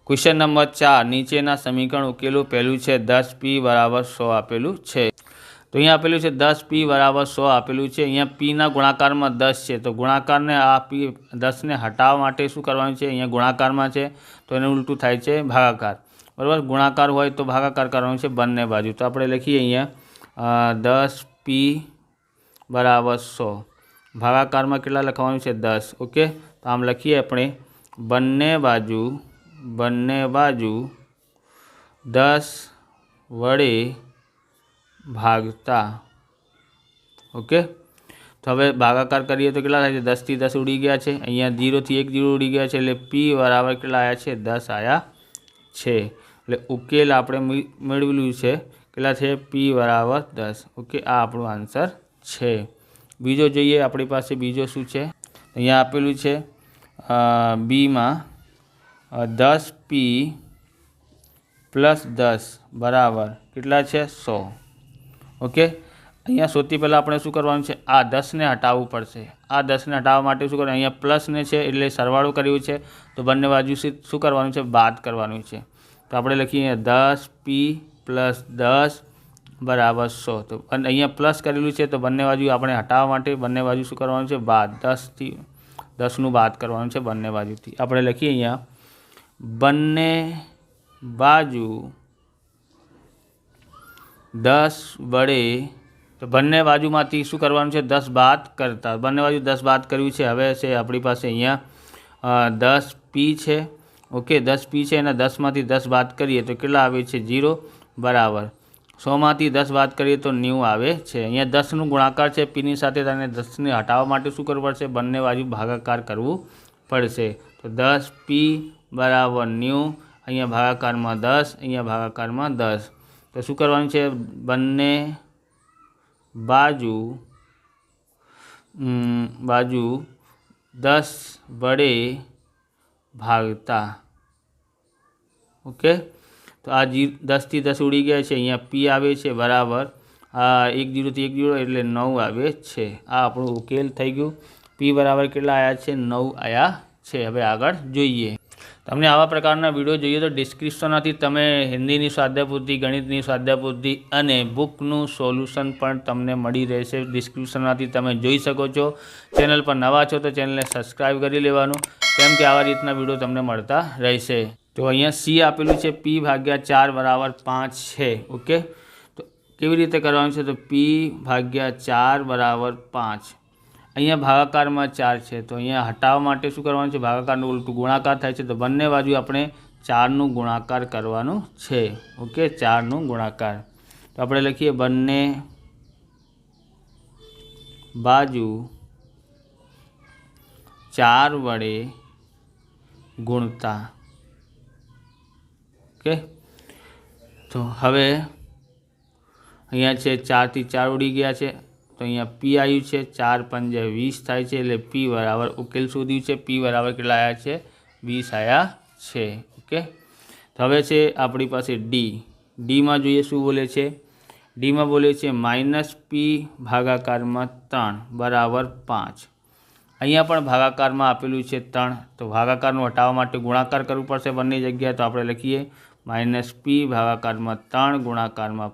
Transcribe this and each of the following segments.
Question number 4 नीचेना समीकरण उकेलो। पहलू है 10p बराबर 100 आपेलू है। तो अँ आपेलू है 10p बराबर 100 आपेलू है। अँ p ना गुणाकार में 10 है तो गुणाकार ने आ p 10 ने हटावा माटे शू करवानुं छे। अँ गुणाकार में है तो एने उल्टू थाय छे भागाकार। बराबर गुणाकार होय तो भागाकार करवानुं छे बंने बाजू। तो आपणे लखीए अँ 10p बराबर 100 भागाकार में केटला लखवानुं छे 10। ओके तो आम लखीए अपने बंने बाजू 10 वडे भागता। ओके तो हवे भागाकार करिए तो केटला थाय छे 10 थी 10 उड़ी गया है। अहींया 0 थी 1 0 उड़ी गया है एटले p बराबर केटला आया छे 10 आया छे। एटले उकेल आपणे मेळवेलुं छे केटला छे p बराबर 10। ओके आ आपणो आंसर छे। बीजो जोईए आपणी पासे बीजो शुं छे। अहींया आपेलुं छे बी में 10p प्लस 10 बराबर केटला छे 100। ओके अहींया सौथी पहला आपणे शुं करवानुं छे आ 10 ने हटाववुं पड़शे। आ 10 ने हटाववा माटे शुं करवानुं अहींया प्लस ने छे एटले सरवाळो कर्यो छे तो बंने बाजू शुं करवानुं छे बाद करवानुं छे। तो आपणे लखीए 10p प्लस 10 बराबर 100। तो अहींया प्लस करेलुं छे तो बंने बाजू आपणे हटाववा माटे बंने बाजू शुं करवानुं छे बाद 10 थी 10 नुं बाद करवानुं छे बंने बाजूथी। आपणे लखीए अहींया बंने बाजू 10 वडे तो बंने बाजूमांथी शुं करवानुं छे 10 बाद करता। बंने बाजू 10 बाद कर्युं छे। हवे छे आपणी पासे अहींया 10p छे। ओके 10p छे अने 10 मांथी 10 बाद करीए तो केटला आवे छे 0 बराबर 100 मांथी 10 बाद करीए तो 90 आवे छे। अहींया 10 नुं गुणाकार छे p नी साथे अने 10 ने हटाववा माटे शुं करवुं पड़शे बंने बाजू भागाकार करवुं पड़शे। तो 10p बराबर 90 अहींया भागाकार में 10 अहींया भागाकार में 10 तो शुं करवानुं छे बंने बाजू 10 वडे भागता। ओके तो आ 10 थी 10 उड़ी गया है। अहींया p आवे छे बराबर आ 1 0 थी 1 0 एटले 9 आवे छे। आ आपणो उकेल थई गयो। p बराबर केटला आया छे 9 आया छे। हवे आगळ जोईए। तमने आवा प्रकारना विडियो जोईए तो डिस्क्रिप्शनमांथी तमे हिंदीनी स्वाध्यायपोथी गणितनी स्वाध्यायपोथी अने बुकनुं सोल्यूशन पण तमने मळी रहेशे। डिस्क्रिप्शनमांथी तमे जोई शको छो। चेनल पर नवा छो तो चेनलने सब्सक्राइब करी लेवानुं केम के आवा रीतना विडियो तमने मळता रहेशे। तो अहींया सी आपेलुं छे p भाग्या 4 बराबर 5 छे। ओके तो केवी रीते करवानुं छे तो p भाग्या 4 बराबर 5 अहींया भागाकार में 4 है तो अहींया हटाववा माटे शुं करवानुं छे भागाकारनुं उलटું गुणाकार थाय छे तो बंने बाजू आपणे 4 नुं गुणाकार करवानुं छे। ओके 4 नुं गुणाकार तो आपणे लखीए बंने बाजू 4 वडे गुणता। ओके तो हवे अहींया छे 4 थी 4 उड़ी गया है तो अहींया p आव्युं छे 4 पंजे 20 थाय छे एटले p बराबर उकेल शोध्युं छे p बराबर केटला आया छे 20 आया छे। ओके तो हवे छे आपणी पासे d में जोईए शुं बोले छे। d में बोले छे -p भागाकार में 3 बराबर 5 अहींया पण भागाकार में आपेलुं छे 3 तो भागाकारनुं हटाववा माटे गुणाकार करवुं पड़शे बंने जग्याए। तो आपणे लखीए -p भागाकार में 3 गुणाकार में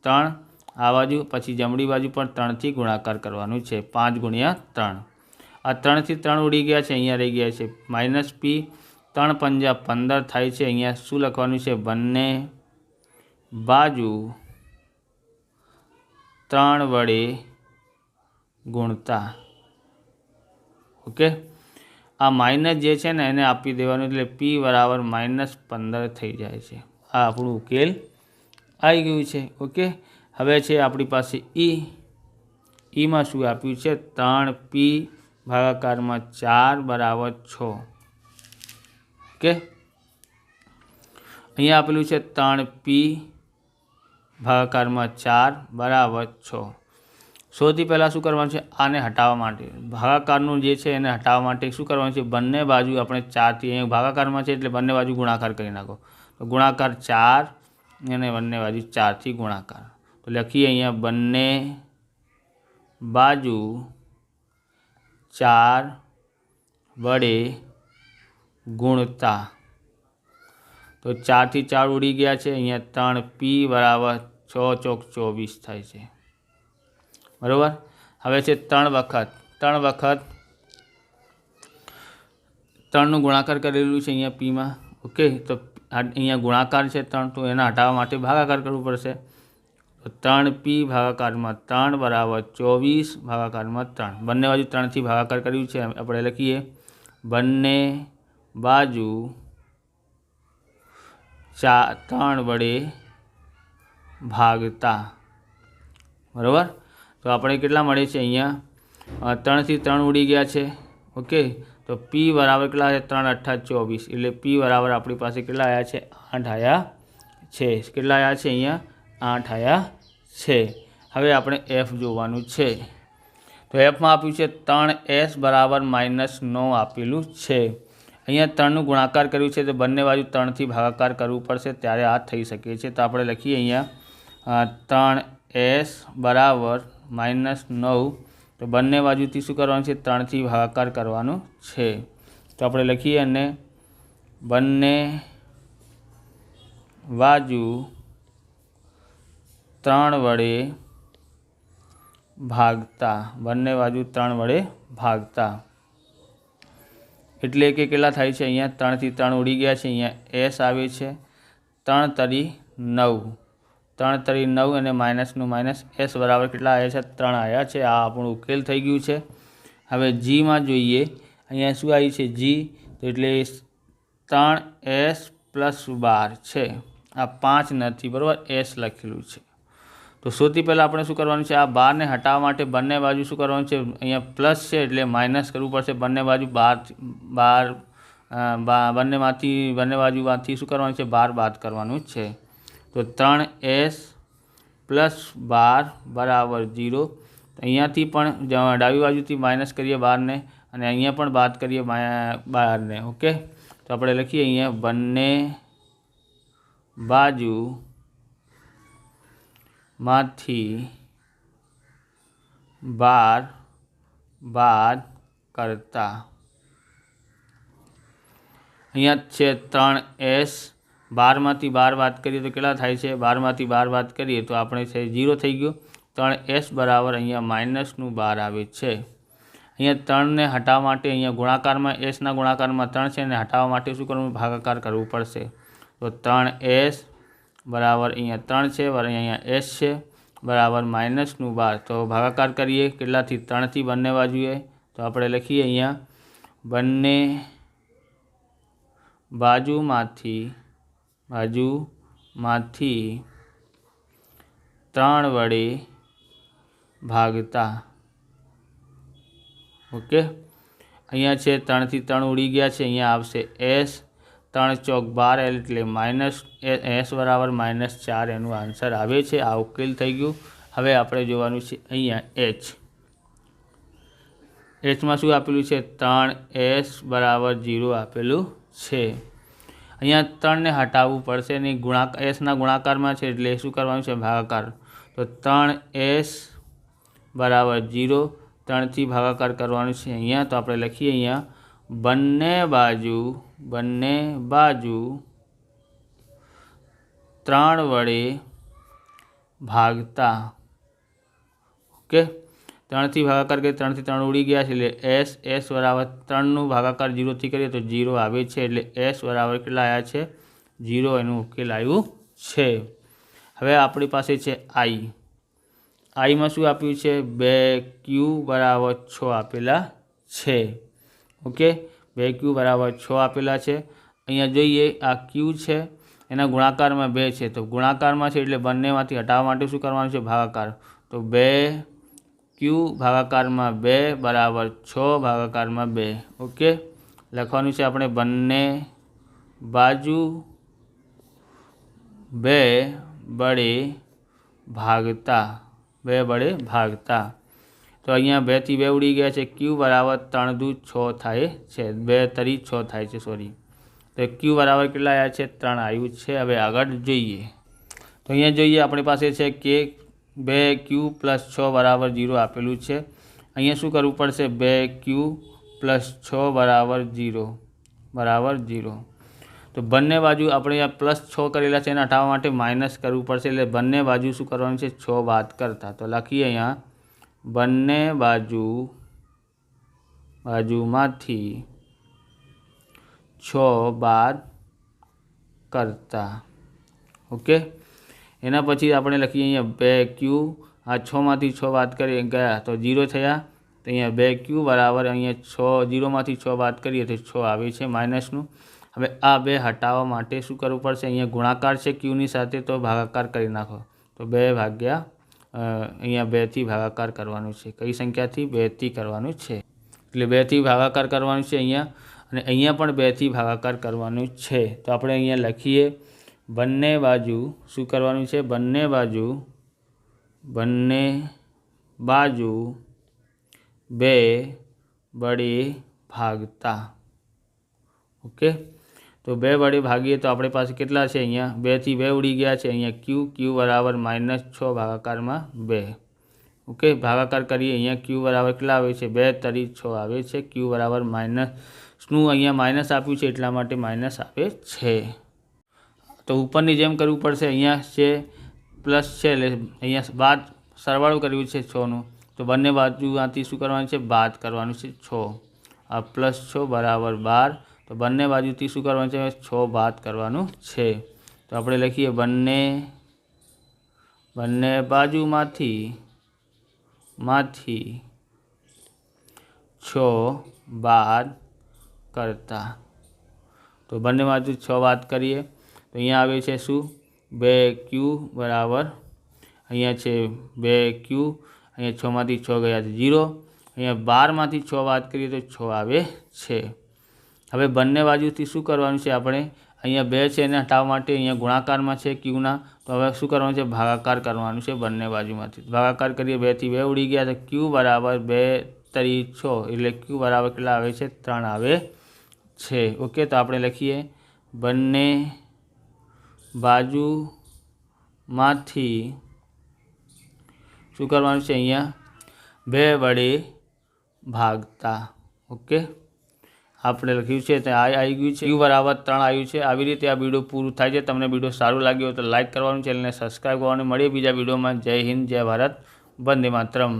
3 आ बाजू पछी जमणी बाजू पर 3 थी गुणाकार करवानुं छे 5 गुणिया 3 आ 3 थी 3 उड़ी गया है। अहींया रही गया है -p 3 पंजा 15 थाय छे। अहींया शुं लखवानुं छे बंने बाजू 3 वडे गुणता। ओके आ माइनस जे छे ने एने आपी देवानुं एटले p बराबर -15 थई जाय छे। आ आपणुं उकेल आई गयुं छे। ओके हवे छे आपणी पासे ई में शुं आप्युं छे 3p भागाकार में 4 बराबर 6। ओके अहींया आपेलुं छे 3p भागाकार में 4 बराबर 6। सौथी पहला शुं करवानुं छे आने हटाववा माटे भागाकारनुं जे छे एने हटाववा माटे शुं करवानुं छे बंने बाजू आपणे 4 थी अहींया भागाकार में छे एटले बंने बाजू गुणाकार करी नाखो तो गुणाकार 4 अने बंने बाजू 4 थी गुणाकार। तो लखीए अहींया बंने बाजू 4 वडे गुणता। તો 4 થી 4 ઉડી गया है। अँ 3p बराबर 6 ચોક 24 थाय छे बराबर। हवे छे 3 वखत 3 गुणाकार करेलू है अँ p में। ओके, तो अँ गुणाकार है 3 तो एना हटावा माटे भागाकार करवू पड़शे। तो 3p भागाकार में 3 बराबर 24 भागाकार में 3 बंने बाजू 3 थी भागाकार कर्यु छे। आपणे लखीए बंने बाजू 3 वडे भागता बराबर। तो अपने केटला मळे छे अँ 3 थी 3 उड़ी गया है। ओके, तो p बराबर केटला है 3 8 24 एटले p बराबर अपनी पास केटला आया है 8 आया है। केटला आया है अँ 8 आया है। हवे आपणे f जोवानुं छे। तो f में आप्युं छे 3s बराबर -9 आपेलू है। अँ 3 गुणाकार कर्युं छे तो बंने बाजू 3 थी भागाकार करवू पड़शे त्यारे आ थई शके छे। तो आपणे लखीए अँ 3s बराबर -9 तो बंने बाजू थी शुं करवानुं छे 3 थी भागाकार करवानुं छे। तो आपणे लखीए अने बंने बाजू 3 वडे भागता बंने बाजू 3 वडे भागता एटले के केटला थाय छे अँ 3 थी 3 उड़ी गया है। अँ s आवे छे 3 तरी 9 3 तरी 9 अने माइनसनुं माइनस s बराबर केटला आया है 3 आया है। आ आपणो उकेल थई गयुं छे। हवे g में जोईए अँ शुं आई छे g तो एटले 3s + 12 छे। आ 5 नथी बराबर s लखेलुं छे। तो सौथी पहला आपणे शुं करवानुं छे आ 12 ने हटाववा माटे बंने बाजू शुं करवानुं छे अहींया प्लस छे एटले माइनस करवू पड़शे। बंने बाजू 12 बंने बाजूमांथी शुं करवानुं छे 12 बाद करवानुं छे। तो 3s + 12 बराबर 0। अहींयाथी पण डाबी बाजूथी माइनस करीए 12 ने अने अहींया पण बाद करीए 12 ने। ओके, तो आपणे लखीए अहींया बंने बाजू मांथी 12 बाद करता अहींया छे 3s 12 मांथी 12 बाद करीए तो केटला थाय छे 12 मांथी 12 बाद करीए तो आपणे छे 0 थई गयो। 3s बराबर अहींया -12 आवे छे। अहींया 3 ने हटाववा माटे अहींया गुणाकार में s ना गुणाकार में 3 छे ने हटाववा माटे शुं करवुं भागाकार करवू पड़शे। तो 3s बराबर अहींया 3 छे अहींया s छे बराबर -12 तो भागाकार करिए केटला थी 3 थी बंने बाजुए। तो आपणे लखीए अहींया बंने बाजूमांथी 3 वडे भागता। ओके, अहींया छे 3 थी 3 उड़ी गया है। अहींया आवशे s 3 ચોક 12 एटले माइनस s बराबर -4 एनु आंसर आवे छे। आ उकेल थई गयुं। हवे आपणे जोवानुं छे अहींया h में शुं आपेलुं छे 3s बराबर 0 आपेलुं छे। अहींया 3 ने हटावવું પડશે ને s ના ગુણાકારમાં છે એટલે શું કરવાનું છે ભાગાકાર। તો 3s બરાબર 0 3 થી ભાગાકાર કરવાનું છે અહીંયા। તો આપણે લખીએ અહીંયા બંને બાજુ 3 વડે ભાગતા। ओके, 3 थी भागाकार करिए 3 थी 3 उड़ी गया है એટલે s बराबर 3 નું ભાગાકાર 0 થી કરીએ તો 0 આવે છે એટલે s बराबर કેટલા આયા છે 0 એનું ઉકેલ આવ્યું છે। હવે આપણી પાસે છે i માં શું આપ્યું છે 2q बराबर 6 આપેલા છે। ઓકે, 2q बराबर 6 આપેલા છે। અહીંયા જોઈએ આ q છે એના ગુણાકારમાં 2 છે તો ગુણાકારમાં છે એટલે બંનેમાંથી હટાવવા માટે શું કરવાનું છે ભાગાકાર। तो 2q भागाकार में 2 बराबर 6 भागाकार में 2। ओके, लखवानुं छे आपणे बंने बाजू 2 बड़े भागता 2 बड़े भागता। तो अहींया 2 थी 2 उड़ी गया है q बराबर 3 दू 6 थाय छे 2 तरी 6 थाय छे सॉरी। तो q बराबर केटला आया है 3 आव्युं छे। हवे आगळ जोईए तो अहींया जोईए आपणी पासे छे के 2q + 6 बराबर 0 आपेलू है। अहींया शुं करवू पड़शे 2q + 6 बराबर 0 बराबर 0। તો બંને બાજુ આપણે આ +6 કરેલા છે એને હટાવવા માટે માઇનસ કરવું પડશે, એટલે બંને બાજુ શું કરવાનું છે? 6 બાદ કરતા. તો લખીએ અહીંયા બંને બાજુમાંથી 6 બાદ કરતા. ઓકે, એના પછી આપણે લખીએ અહીંયા 2q. આ 6માંથી 6 બાદ કરી ગયા તો 0 થયા. તો અહીંયા 2q બરાબર અહીંયા 6, 0માંથી 6 બાદ કરીએ તો 6 આવે છે માઇનસનું. હવે આ 2 હટાવવા માટે શું કરવું પડશે? અહીંયા ગુણાકાર છે ક્યુની સાથે, તો ભાગાકાર કરી નાખો. તો 2 ભાગ્યા અહીંયા 2થી ભાગાકાર કરવાનું છે. કઈ સંખ્યાથી? 2થી કરવાનું છે. એટલે 2થી ભાગાકાર કરવાનું છે અહીંયા, અને અહીંયા પણ 2થી ભાગાકાર કરવાનું છે. તો આપણે અહીંયા લખીએ બંને બાજુ શું કરવાનું છે? બંને બાજુ 2 વડે ભાગતા. ઓકે, તો 2 વડે ભાગીએ તો આપણી પાસે કેટલા છે? અહીંયા 2થી 2 ઉડી ગયા છે. અહીંયા q બરાબર -6 ભાગાકારમાં 2. ઓકે, ભાગાકાર કરીએ. અહીંયા q બરાબર કેટલા આવે છે? 2 તરી 6 આવે છે. q બરાબર માઇનસનું અહીંયા માઇનસ આપ્યું છે એટલા માટે માઇનસ આવે છે. તો ઉપરની જેમ કરવું પડશે. અહીંયા છે પ્લસ છે એટલે અહીંયા બાદ સરવાળો કર્યું છે 6નું, તો બંને બાજુમાંથી શું કરવાનું છે? બાદ કરવાનું છે 6. આ +6 બરાબર 12. તો બંને બાજુથી શું કરવાનું છે? 6 બાદ કરવાનું છે. તો આપણે લખીએ બંને બાજુમાંથી 6 બાદ કરતા. તો બંને બાજુ 6 બાદ કરીએ તો અહીંયા આવે છે શું? 2q બરાબર અહીંયા છે 2q. અહીંયા 6માંથી 6 ગયા છે 0. અહીંયા 12માંથી 6 બાદ કરીએ તો 6 આવે છે. હવે બંને બાજુથી શું કરવાનું છે? આપણે અહીંયા 2 છે એને હટાવવા માટે અહીંયા ગુણાકારમાં છે ક્યુના, તો હવે શું કરવાનું છે? ભાગાકાર કરવાનું છે બંને બાજુમાંથી. ભાગાકાર કરીએ. 2થી 2 ઉડી ગયા તો q બરાબર 2 તરી 6, એટલે q બરાબર કેટલા આવે છે? 3 આવે છે. ઓકે, તો આપણે લખીએ બંને બાજુમાંથી શું કરવાનું છે? અહીંયા 2 વડે ભાગતા. ઓકે, આપણે લખ્યું છે તો આ આવી ગયું છે. q બરાબર 3 આવ્યું છે. આવી રીતે આ વિડીયો પૂરું થાય છે. તમને વિડીયો સારું લાગ્યો તો લાઇક કરવાનું, ચેનલને સબસ્ક્રાઈબ કરવાનું. મળીએ બીજા વિડીયોમાં. જય હિન્દ, જય ભારત, વંદે માતરમ.